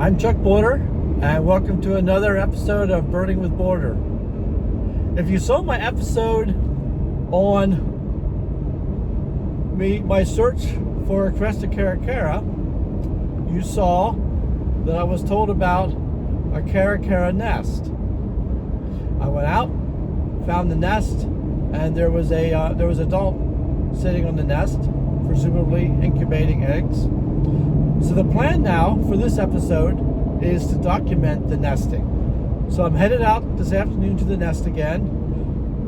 I'm Chuck Border, and welcome to another episode of Birding with Border. If you saw my episode on my search for Crested Caracara, you saw that I was told about a caracara nest. I went out, found the nest, and there was a adult sitting on the nest, presumably incubating eggs. So the plan now for this episode is to document the nesting. So I'm headed out this afternoon to the nest again.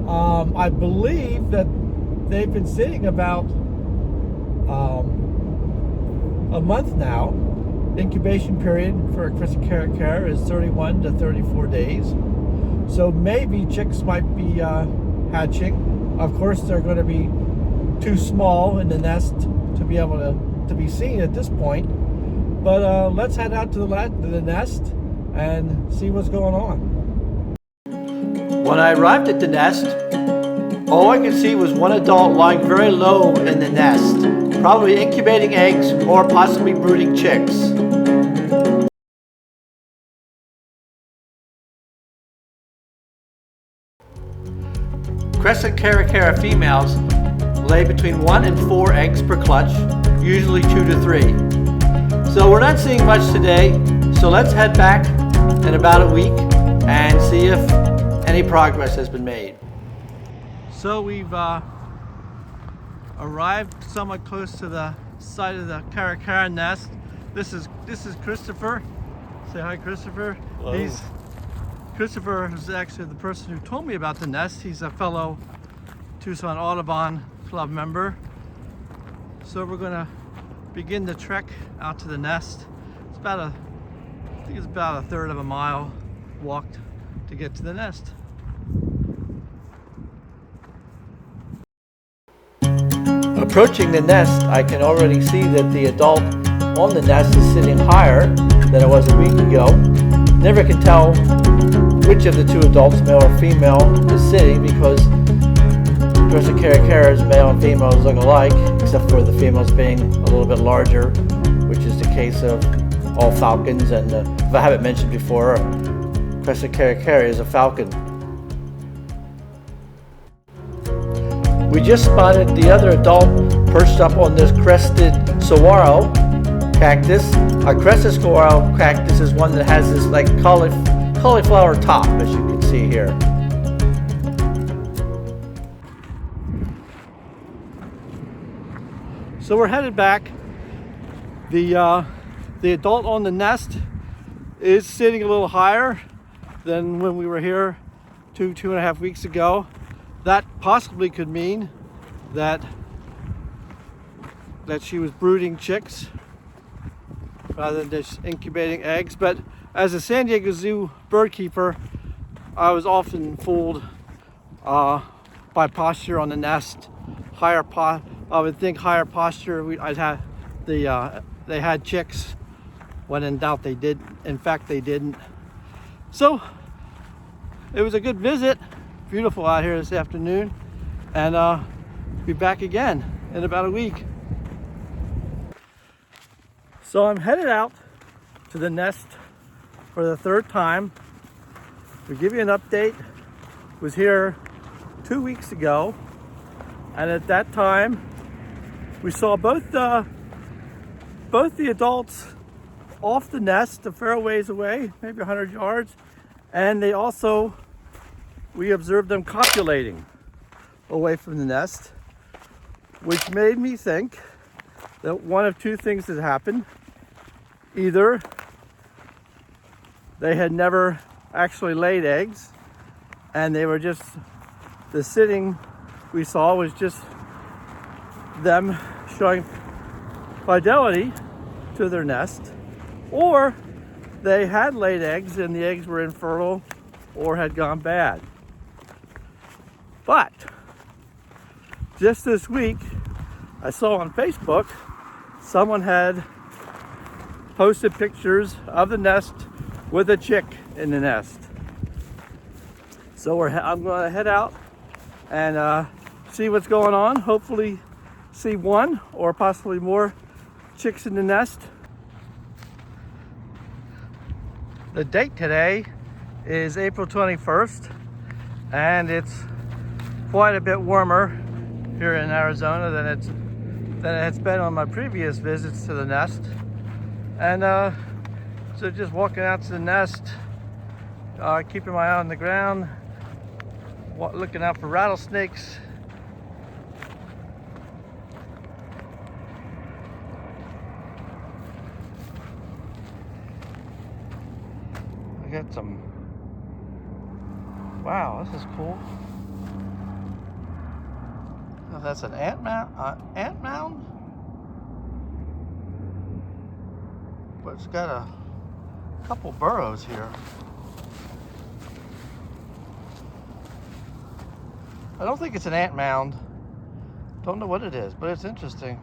I believe that they've been sitting about a month now. Incubation period for a Crested Caracara is 31 to 34 days. So maybe chicks might be hatching. Of course, they're going to be too small in the nest to be able to be seen at this point. But let's head out to the nest and see what's going on. When I arrived at the nest, all I could see was one adult lying very low in the nest, probably incubating eggs or possibly brooding chicks. Crested Caracara females lay between 1 and 4 eggs per clutch, usually 2 to 3. So we're not seeing much today, so let's head back in about a week and see if any progress has been made. So we've arrived somewhat close to the site of the Caracara nest. This is Christopher. Say hi, Christopher. Hello. Christopher is actually the person who told me about the nest. He's a fellow Tucson Audubon Club member. So we're gonna begin the trek out to the nest. It's about I think it's about a third of a mile walk to get to the nest. Approaching the nest, I can already see that the adult on the nest is sitting higher than it was a week ago. Never can tell which of the two adults, male or female, is sitting because Crested Caracara's male and females look alike, except for the females being a little bit larger, which is the case of all falcons. And if I haven't mentioned before, Crested Caracara is a falcon. We just spotted the other adult perched up on this crested saguaro cactus. A crested saguaro cactus is one that has this like cauliflower top, as you can see here. So we're headed back. The adult on the nest is sitting a little higher than when we were here two and a half weeks ago. That possibly could mean that she was brooding chicks rather than just incubating eggs. But as a San Diego Zoo bird keeper, I was often fooled by posture on the nest. I would think higher posture. They had chicks. When in doubt, they did. In fact, they didn't. So it was a good visit. Beautiful out here this afternoon, and be back again in about a week. So I'm headed out to the nest for the third time. To give you an update, was here 2 weeks ago, and at that time we saw both the adults off the nest a fair ways away, maybe 100 yards, and we observed them copulating away from the nest, which made me think that one of two things had happened. Either they had never actually laid eggs, and they were just, the sitting we saw was just them showing fidelity to their nest, or they had laid eggs and the eggs were infertile or had gone bad. But just this week, I saw on Facebook someone had posted pictures of the nest with a chick in the nest. So I'm going to head out and see what's going on. Hopefully see one or possibly more chicks in the nest. The date today is April 21st, and it's quite a bit warmer here in Arizona than it's been on my previous visits to the nest. And so just walking out to the nest, keeping my eye on the ground, looking out for rattlesnakes. I got some. Wow, this is cool. Oh, that's an ant mound. But it's got a couple burrows here. I don't think it's an ant mound. Don't know what it is, but it's interesting.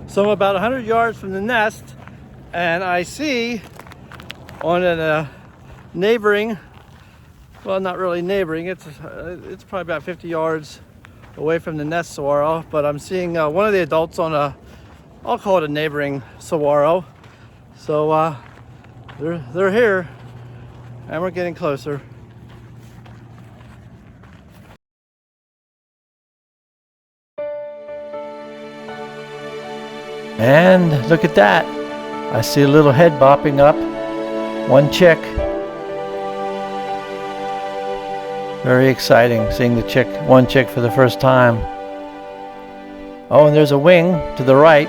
So I'm about 100 yards from the nest, and I see on a neighboring, well, not really neighboring, it's probably about 50 yards away from the nest saguaro, but I'm seeing one of the adults on I'll call it a neighboring saguaro. So they're here, and we're getting closer. And look at that. I see a little head bopping up. One chick. Very exciting seeing one chick for the first time. Oh, and there's a wing to the right.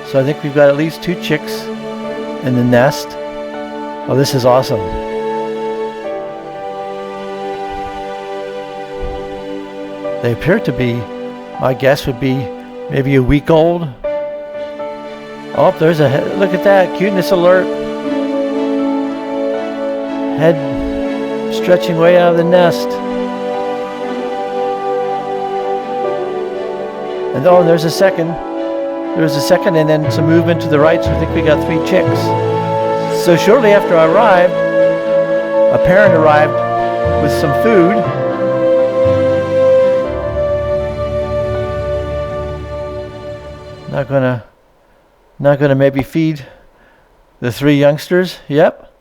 So I think we've got at least 2 chicks in the nest. Oh, this is awesome. They appear to be, my guess would be maybe a week old. Oh, there's a head. Look at that, cuteness alert. Head stretching way out of the nest. And oh, there's a second. There's a second, and then some movement to the right, so I think we got 3 chicks. So shortly after I arrived, a parent arrived with some food. Not gonna maybe feed the 3 youngsters. Yep.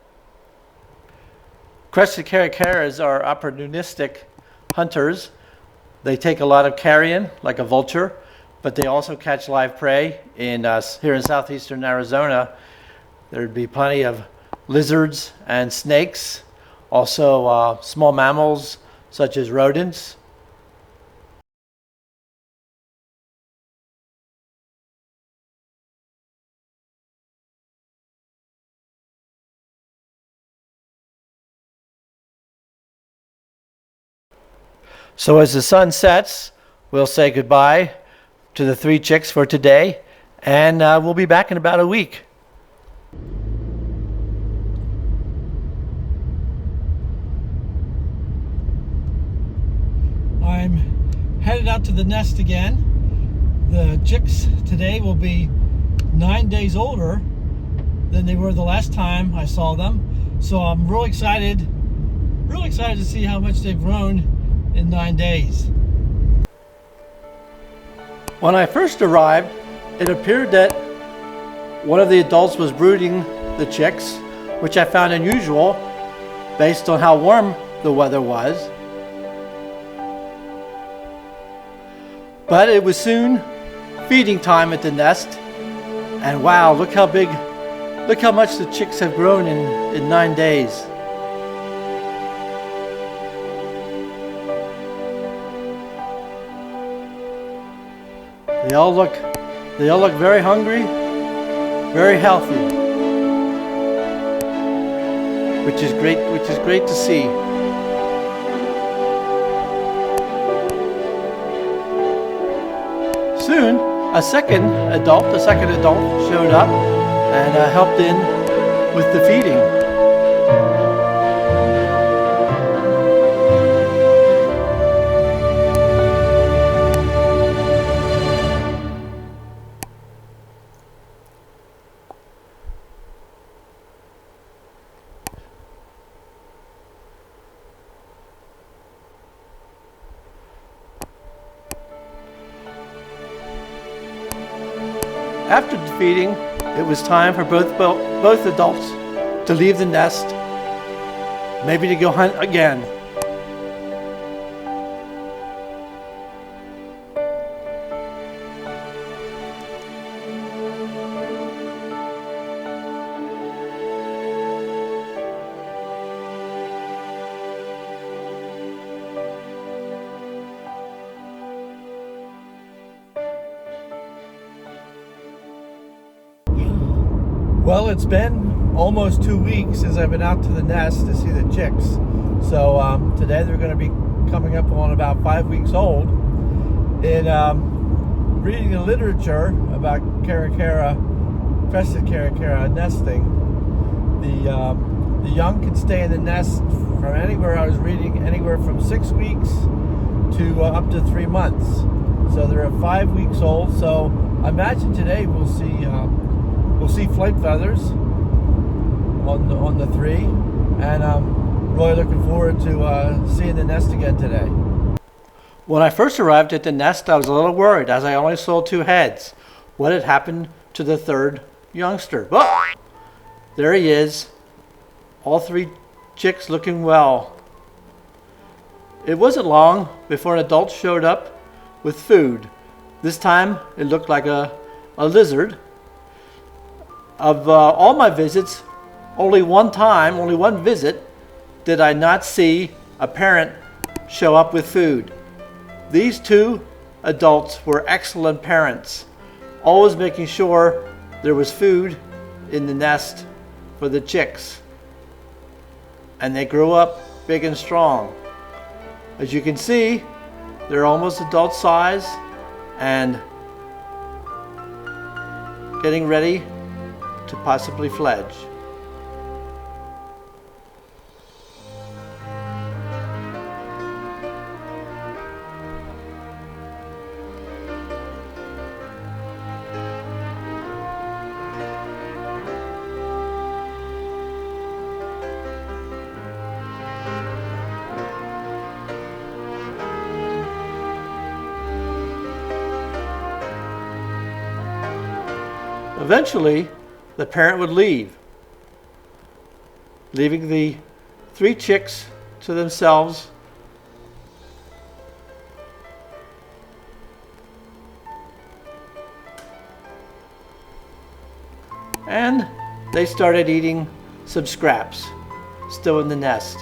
Crested Caracaras are opportunistic hunters. They take a lot of carrion, like a vulture, but they also catch live prey. Here in southeastern Arizona, there'd be plenty of lizards and snakes, also small mammals such as rodents. So as the sun sets, we'll say goodbye to the 3 chicks for today, and we'll be back in about a week. I'm headed out to the nest again. The chicks today will be 9 days older than they were the last time I saw them. So I'm really excited to see how much they've grown in 9 days. When I first arrived, it appeared that one of the adults was brooding the chicks, which I found unusual based on how warm the weather was. But it was soon feeding time at the nest, and wow, look how much the chicks have grown in 9 days. They all look very hungry, very healthy, which is great to see. Soon, a second adult showed up and helped in with the feeding. After feeding, it was time for both adults to leave the nest, maybe to go hunt again. Well, it's been almost 2 weeks since I've been out to the nest to see the chicks. So today they're going to be coming up on about 5 weeks old. In reading the literature about Crested Caracara nesting, the young can stay in the nest from anywhere, I was reading, anywhere from 6 weeks to up to 3 months. So they're 5 weeks old. So I imagine today we'll see flight feathers on the three, and I'm really looking forward to seeing the nest again today. When I first arrived at the nest, I was a little worried as I only saw 2 heads. What had happened to the third youngster? Oh, there he is. All 3 chicks looking well. It wasn't long before an adult showed up with food. This time it looked like a lizard. Of all my visits, only one visit, did I not see a parent show up with food. These 2 adults were excellent parents, always making sure there was food in the nest for the chicks. And they grew up big and strong. As you can see, they're almost adult size and getting ready to possibly fledge. Eventually, the parent would leave, leaving the 3 chicks to themselves. And they started eating some scraps, still in the nest.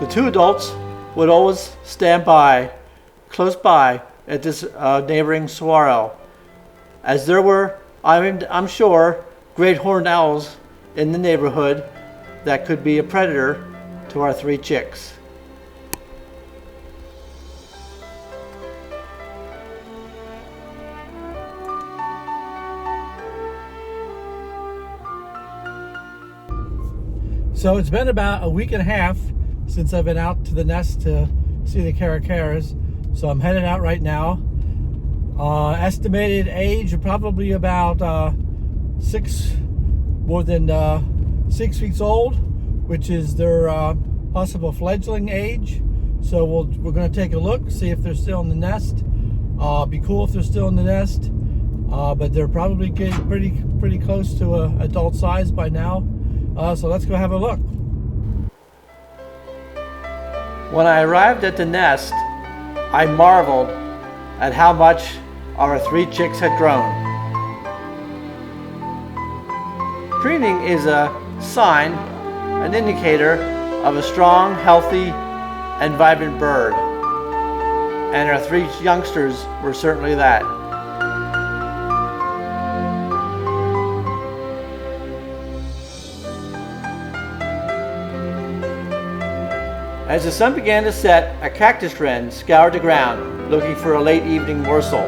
The 2 adults would always stand by, close by, at this neighboring saguaro, as there were, I'm sure, great horned owls in the neighborhood that could be a predator to our 3 chicks. So it's been about a week and a half since I've been out to the nest to see the caracaras. So I'm headed out right now. Estimated age of probably about more than 6 weeks old, which is their possible fledgling age. So we're going to take a look, see if they're still in the nest. Be cool if they're still in the nest, but they're probably getting pretty close to adult size by now. So let's go have a look. When I arrived at the nest, I marveled at how much our 3 chicks had grown. Preening is a sign, an indicator of a strong, healthy, and vibrant bird. And our 3 youngsters were certainly that. As the sun began to set, a cactus wren scoured the ground, looking for a late evening morsel.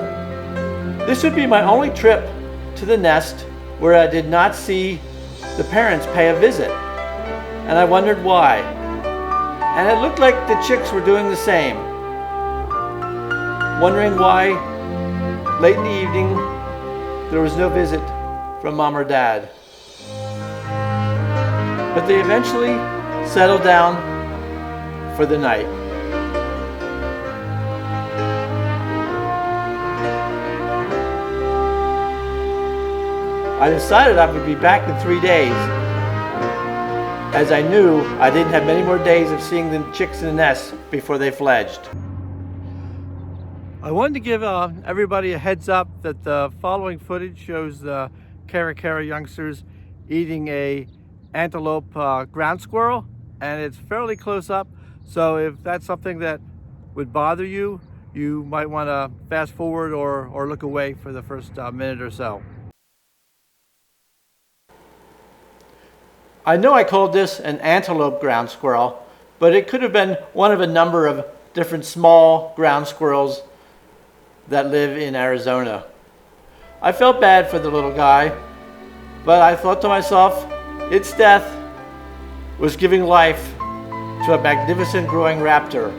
This would be my only trip to the nest where I did not see the parents pay a visit, and I wondered why. And it looked like the chicks were doing the same, wondering why late in the evening there was no visit from Mom or Dad. But they eventually settle down for the night. I decided I would be back in 3 days, as I knew I didn't have many more days of seeing the chicks in the nest before they fledged. I wanted to give everybody a heads up that the following footage shows the Caracara youngsters eating a antelope ground squirrel, and it's fairly close up, so if that's something that would bother you, you might want to fast forward or look away for the first minute or so. I know I called this an antelope ground squirrel, but it could have been one of a number of different small ground squirrels that live in Arizona. I felt bad for the little guy, but I thought to myself, its death was giving life to a magnificent growing raptor.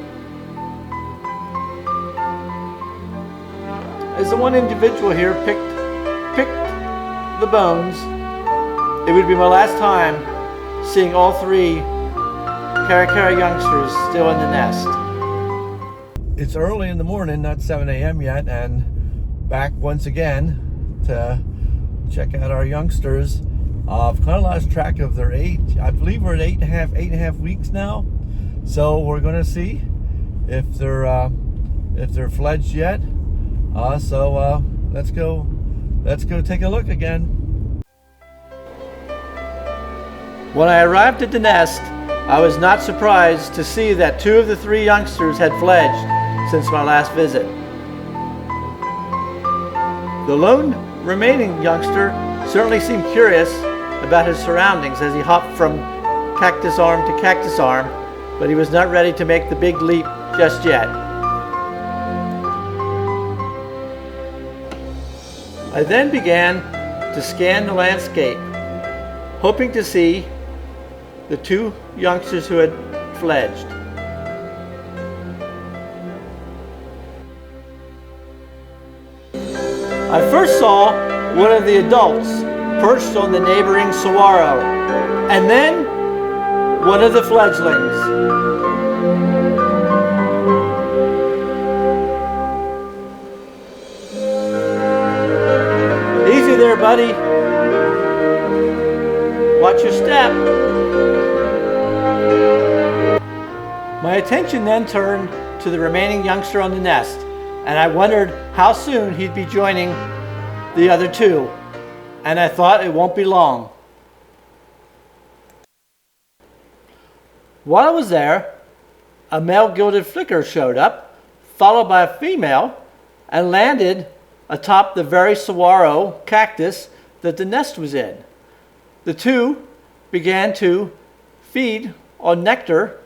As the one individual here picked the bones, it would be my last time seeing all 3 Caracara youngsters still in the nest. It's early in the morning, not 7 a.m. yet, and back once again to check out our youngsters. I've kind of lost track of their age. I believe we're at 8.5 weeks now. So we're going to see if they're fledged yet. Let's go take a look again. When I arrived at the nest, I was not surprised to see that 2 of the 3 youngsters had fledged since my last visit. The lone remaining youngster certainly seemed curious about his surroundings as he hopped from cactus arm to cactus arm, but he was not ready to make the big leap just yet. I then began to scan the landscape, hoping to see the 2 youngsters who had fledged. I first saw one of the adults perched on the neighboring saguaro, and then one of the fledglings. Easy there, buddy. Watch your step. My attention then turned to the remaining youngster on the nest, and I wondered how soon he'd be joining the other 2, and I thought it won't be long. While I was there, a male gilded flicker showed up, followed by a female, and landed atop the very saguaro cactus that the nest was in. The 2 began to feed on nectar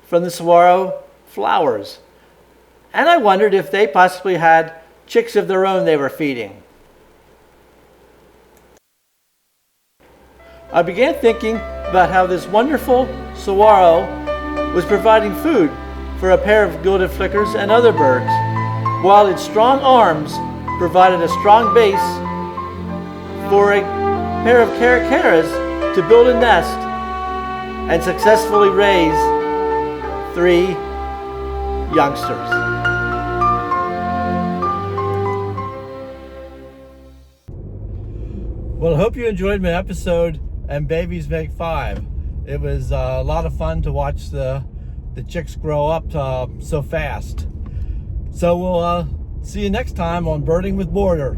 from the saguaro flowers, and I wondered if they possibly had chicks of their own they were feeding. I began thinking about how this wonderful saguaro was providing food for a pair of gilded flickers and other birds, while its strong arms provided a strong base for a pair of caracaras to build a nest and successfully raise 3 youngsters. Well, I hope you enjoyed my episode, and Babies Make 5. It was a lot of fun to watch the chicks grow up so fast. So we'll see you next time on Birding with Border.